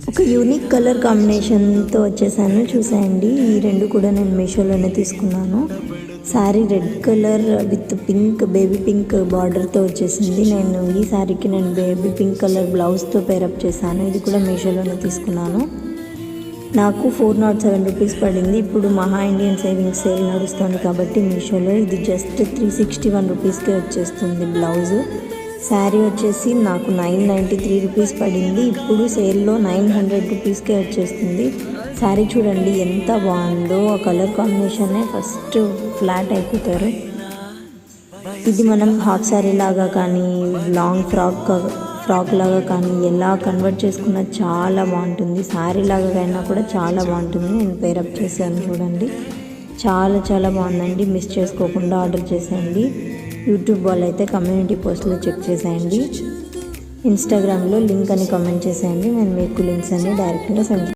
ఒక unique colour కాంబినేషన్తో వచ్చేసాను, చూసేయండి. ఈ రెండు కూడా నేను మీషోలోనే తీసుకున్నాను. Sari red colour with pink, baby pink బార్డర్తో వచ్చేసింది. ఈ శారీకి నేను బేబీ పింక్ కలర్ బ్లౌజ్తో పేరప్ చేశాను. ఇది కూడా మీషోలోనే తీసుకున్నాను. నాకు 407 రూపీస్ పడింది. ఇప్పుడు మహా ఇండియన్ సేవింగ్స్ సేల్ నడుస్తుంది కాబట్టి మీషోలో ఇది జస్ట్ 361 రూపీస్కే వచ్చేస్తుంది బ్లౌజ్. శారీ వచ్చేసి నాకు 993 రూపీస్ పడింది. ఇప్పుడు సేల్లో 900 రూపీస్కే వచ్చేస్తుంది. శారీ చూడండి ఎంత బాగుందో, ఆ కలర్ కాంబినేషనే ఫస్ట్ ఫ్లాట్ అయిపోతారు. ఇది మనం హాఫ్ శారీ లాగా కానీ లాంగ్ ఫ్రాక్ లాగా కానీ ఎలా కన్వర్ట్ చేసుకున్నా చాలా బాగుంటుంది. శారీ లాగా అయినా కూడా చాలా బాగుంటుంది. నేను పేరప్ చేశాను చూడండి, చాలా చాలా బాగుందండి. మిస్ చేసుకోకుండా ఆర్డర్ చేసేయండి. యూట్యూబ్ వాళ్ళు అయితే కమ్యూనిటీ పోస్ట్లో చెక్ చేసేయండి. ఇన్స్టాగ్రామ్లో లింక్ అని కామెంట్ చేసేయండి, నేను మీకు లింక్స్ అన్ని డైరెక్ట్గా సెండ్